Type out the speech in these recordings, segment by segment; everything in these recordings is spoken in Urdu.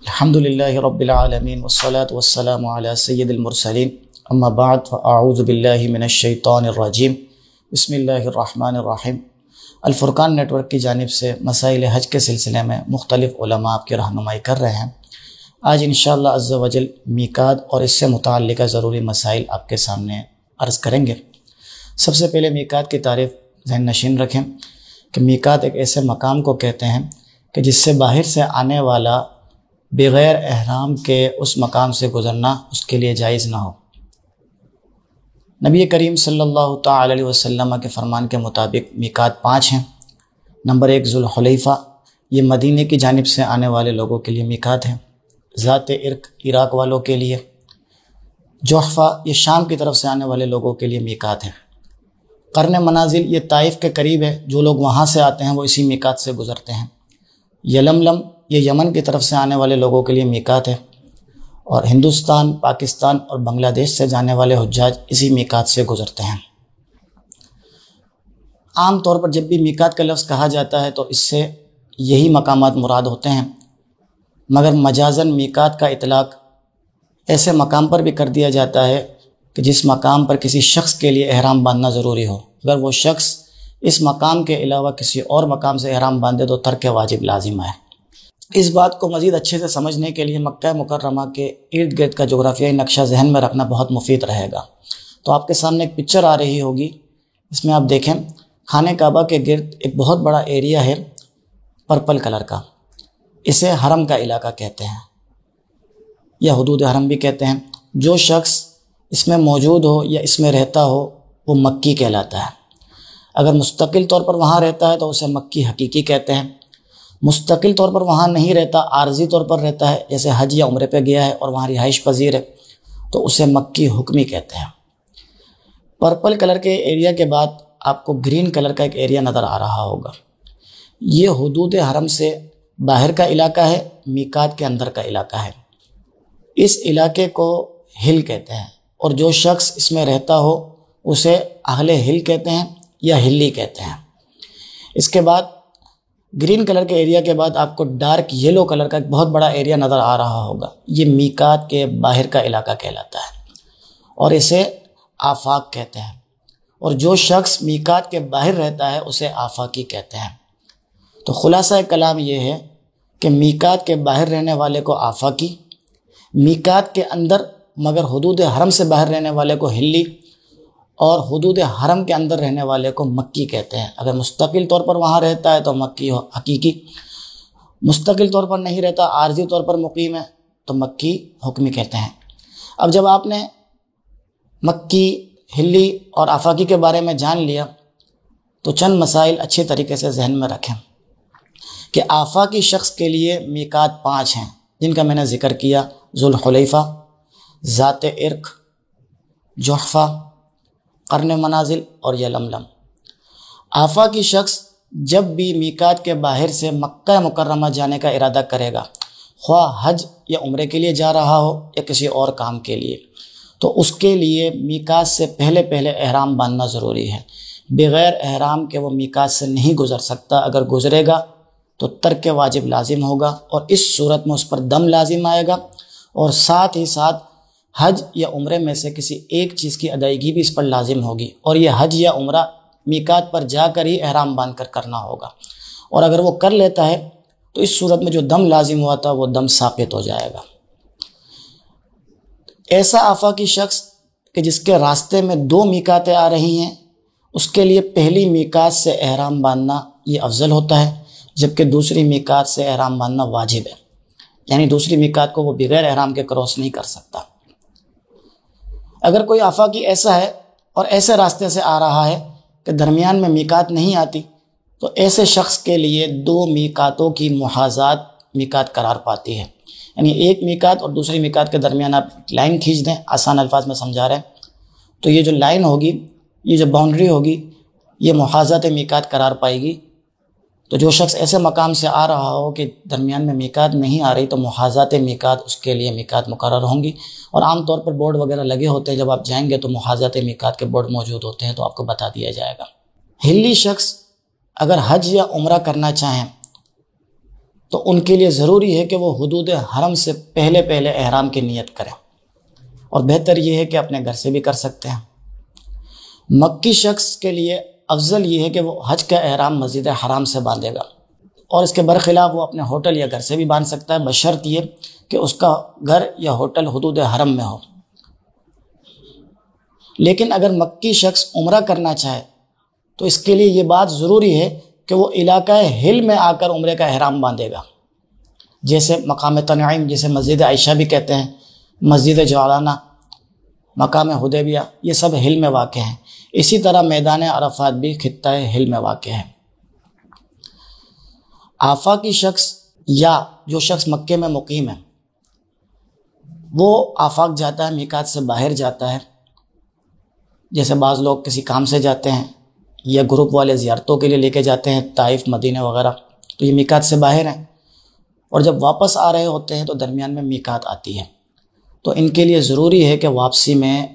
الحمد للہ رب العالمین والصلاة والسلام علی سید المرسلین اما بعد فاعوذ باللہ من الشیطان الرجیم بسم اللہ الرحمن الرحیم۔ الفرقان نیٹ ورک کی جانب سے مسائل حج کے سلسلے میں مختلف علماء آپ کی رہنمائی کر رہے ہیں۔ آج انشاءاللہ عز و جل میقات اور اس سے متعلقہ ضروری مسائل آپ کے سامنے عرض کریں گے۔ سب سے پہلے میقات کی تعریف ذہن نشین رکھیں کہ میقات ایک ایسے مقام کو کہتے ہیں کہ جس سے باہر سے آنے والا بغیر احرام کے اس مقام سے گزرنا اس کے لیے جائز نہ ہو۔ نبی کریم صلی اللہ تعالی علیہ وسلم کے فرمان کے مطابق میقات 5 ہیں۔ نمبر 1 ذوالحلیفہ، یہ مدینے کی جانب سے آنے والے لوگوں کے لیے میقات ہے۔ ذات عرق، عراق والوں کے لیے۔ جحفہ، یہ شام کی طرف سے آنے والے لوگوں کے لیے میقات ہے۔ قرن منازل، یہ طائف کے قریب ہے، جو لوگ وہاں سے آتے ہیں وہ اسی میقات سے گزرتے ہیں۔ یلملم، یہ یمن کی طرف سے آنے والے لوگوں کے لیے میقات ہے، اور ہندوستان، پاکستان اور بنگلہ دیش سے جانے والے حجاج اسی میقات سے گزرتے ہیں۔ عام طور پر جب بھی میقات کا لفظ کہا جاتا ہے تو اس سے یہی مقامات مراد ہوتے ہیں، مگر مجازاً میقات کا اطلاق ایسے مقام پر بھی کر دیا جاتا ہے کہ جس مقام پر کسی شخص کے لیے احرام باندھنا ضروری ہو۔ اگر وہ شخص اس مقام کے علاوہ کسی اور مقام سے احرام باندھے تو ترک واجب لازم ہے۔ اس بات کو مزید اچھے سے سمجھنے کے لیے مکہ مکرمہ کے ارد گرد کا جغرافیائی نقشہ ذہن میں رکھنا بہت مفید رہے گا۔ تو آپ کے سامنے ایک پکچر آ رہی ہوگی، اس میں آپ دیکھیں خانہ کعبہ کے گرد ایک بہت بڑا ایریا ہے پرپل کلر کا، اسے حرم کا علاقہ کہتے ہیں یا حدود حرم بھی کہتے ہیں۔ جو شخص اس میں موجود ہو یا اس میں رہتا ہو وہ مکی کہلاتا ہے۔ اگر مستقل طور پر وہاں رہتا ہے تو اسے مکی حقیقی کہتے ہیں۔ مستقل طور پر وہاں نہیں رہتا، عارضی طور پر رہتا ہے، جیسے حج یا عمرے پہ گیا ہے اور وہاں رہائش پذیر ہے، تو اسے مکی حکمی کہتے ہیں۔ پرپل کلر کے ایریا کے بعد آپ کو گرین کلر کا ایک ایریا نظر آ رہا ہوگا، یہ حدود حرم سے باہر کا علاقہ ہے، میقات کے اندر کا علاقہ ہے۔ اس علاقے کو ہل کہتے ہیں، اور جو شخص اس میں رہتا ہو اسے اہل ہل کہتے ہیں یا ہلی کہتے ہیں۔ اس کے بعد گرین کلر کے ایریا کے بعد آپ کو ڈارک یلو کلر کا ایک بہت بڑا ایریا نظر آ رہا ہوگا، یہ میقات کے باہر کا علاقہ کہلاتا ہے اور اسے آفاق کہتے ہیں، اور جو شخص میقات کے باہر رہتا ہے اسے آفاقی کہتے ہیں۔ تو خلاصہ کلام یہ ہے کہ میقات کے باہر رہنے والے کو آفاقی، میقات کے اندر مگر حدود حرم سے باہر رہنے والے کو ہلی، اور حدود حرم کے اندر رہنے والے کو مکی کہتے ہیں۔ اگر مستقل طور پر وہاں رہتا ہے تو مکی حقیقی، مستقل طور پر نہیں رہتا، عارضی طور پر مقیم ہے تو مکی حکمی کہتے ہیں۔ اب جب آپ نے مکی، ہلی اور آفاقی کے بارے میں جان لیا تو چند مسائل اچھے طریقے سے ذہن میں رکھیں کہ آفاقی شخص کے لیے میقات 5 ہیں، جن کا میں نے ذکر کیا: ذوالحلیفہ، ذات عرق، جحفہ، قرن منازل اور یلملم۔ آفاقی شخص جب بھی میقات کے باہر سے مکہ مکرمہ جانے کا ارادہ کرے گا، خواہ حج یا عمرے کے لیے جا رہا ہو یا کسی اور کام کے لیے، تو اس کے لیے میقات سے پہلے احرام باندھنا ضروری ہے۔ بغیر احرام کے وہ میقات سے نہیں گزر سکتا، اگر گزرے گا تو ترک واجب لازم ہوگا، اور اس صورت میں اس پر دم لازم آئے گا، اور ساتھ ہی ساتھ حج یا عمرے میں سے کسی ایک چیز کی ادائیگی بھی اس پر لازم ہوگی، اور یہ حج یا عمرہ میقات پر جا کر ہی احرام باندھ کر کرنا ہوگا۔ اور اگر وہ کر لیتا ہے تو اس صورت میں جو دم لازم ہوا تھا وہ دم ثابت ہو جائے گا۔ ایسا آفاقی شخص کہ جس کے راستے میں 2 میقاتیں آ رہی ہیں، اس کے لیے پہلی میقات سے احرام باندھنا یہ افضل ہوتا ہے، جبکہ دوسری میقات سے احرام باندھنا واجب ہے، یعنی دوسری میقات کو وہ بغیر احرام کے کراس نہیں کر سکتا۔ اگر کوئی آفاقی ایسا ہے اور ایسے راستے سے آ رہا ہے کہ درمیان میں میقات نہیں آتی، تو ایسے شخص کے لیے 2 میقاتوں کی محاذات میقات قرار پاتی ہے، یعنی ایک میقات اور دوسری میقات کے درمیان آپ لائن کھینچ دیں، آسان الفاظ میں سمجھا رہے ہیں، تو یہ جو لائن ہوگی، یہ جو باؤنڈری ہوگی، یہ محاذات میقات قرار پائے گی۔ تو جو شخص ایسے مقام سے آ رہا ہو کہ درمیان میں میقات نہیں آ رہی تو محاذات میقات اس کے لیے میقات مقرر ہوں گی، اور عام طور پر بورڈ وغیرہ لگے ہوتے ہیں، جب آپ جائیں گے تو محاذات میقات کے بورڈ موجود ہوتے ہیں تو آپ کو بتا دیا جائے گا۔ ہلی شخص اگر حج یا عمرہ کرنا چاہیں تو ان کے لیے ضروری ہے کہ وہ حدود حرم سے پہلے پہلے احرام کی نیت کریں، اور بہتر یہ ہے کہ اپنے گھر سے بھی کر سکتے ہیں۔ مکی شخص کے لیے افضل یہ ہے کہ وہ حج کا احرام مسجد حرام سے باندھے گا، اور اس کے برخلاف وہ اپنے ہوٹل یا گھر سے بھی باندھ سکتا ہے، بشرط یہ کہ اس کا گھر یا ہوٹل حدود حرم میں ہو۔ لیکن اگر مکی شخص عمرہ کرنا چاہے تو اس کے لیے یہ بات ضروری ہے کہ وہ علاقہ ہل میں آ کر عمرے کا احرام باندھے گا، جیسے مقام تنعیم، جسے مسجد عائشہ بھی کہتے ہیں، مسجد جعرانہ، مقام حدیبیہ، یہ سب ہل میں واقع ہیں۔ اسی طرح میدان عرفات بھی خطہ ہل میں واقع ہے۔ آفاقی شخص یا جو شخص مکے میں مقیم ہے وہ آفاق جاتا ہے، میقات سے باہر جاتا ہے، جیسے بعض لوگ کسی کام سے جاتے ہیں یا گروپ والے زیارتوں کے لیے لے کے جاتے ہیں طائف، مدینہ وغیرہ، تو یہ میقات سے باہر ہیں، اور جب واپس آ رہے ہوتے ہیں تو درمیان میں میقات آتی ہے، تو ان کے لیے ضروری ہے کہ واپسی میں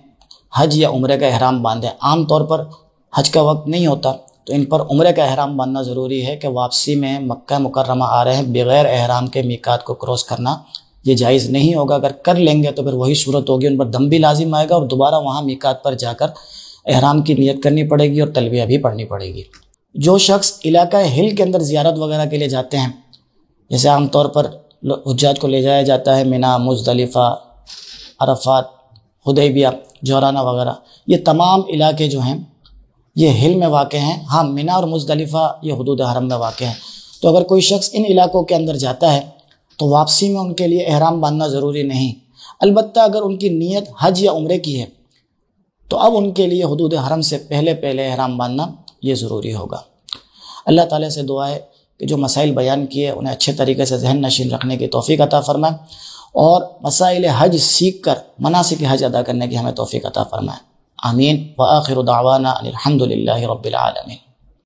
حج یا عمرے کا احرام باندھیں۔ عام طور پر حج کا وقت نہیں ہوتا تو ان پر عمرے کا احرام باندھنا ضروری ہے کہ واپسی میں مکہ مکرمہ آ رہے ہیں، بغیر احرام کے میقات کو کراس کرنا یہ جائز نہیں ہوگا۔ اگر کر لیں گے تو پھر وہی صورت ہوگی، ان پر دم بھی لازم آئے گا، اور دوبارہ وہاں میقات پر جا کر احرام کی نیت کرنی پڑے گی اور تلبیہ بھی پڑھنی پڑے گی۔ جو شخص علاقہ ہل کے اندر زیارت وغیرہ کے لیے جاتے ہیں، جیسے عام طور پر حجاج کو لے جایا جاتا ہے منی، مزدلفہ، عرفات، حدیبیہ، جعرانہ وغیرہ، یہ تمام علاقے جو ہیں یہ ہل میں واقع ہیں۔ ہاں، منی اور مزدلفہ یہ حدود حرم میں واقع ہیں، تو اگر کوئی شخص ان علاقوں کے اندر جاتا ہے تو واپسی میں ان کے لیے احرام باندھنا ضروری نہیں۔ البتہ اگر ان کی نیت حج یا عمرے کی ہے تو اب ان کے لیے حدود حرم سے پہلے پہلے احرام باندھنا یہ ضروری ہوگا۔ اللہ تعالیٰ سے دعا ہے کہ جو مسائل بیان کیے انہیں اچھے طریقے سے ذہن نشین رکھنے کی توفیق عطا فرمائے، اور مسائل حج سیکھ کر مناسک حج ادا کرنے کی ہمیں توفیق عطا فرمائے۔ آمین۔ وآخر دعوانا الحمد للہ رب العالمین۔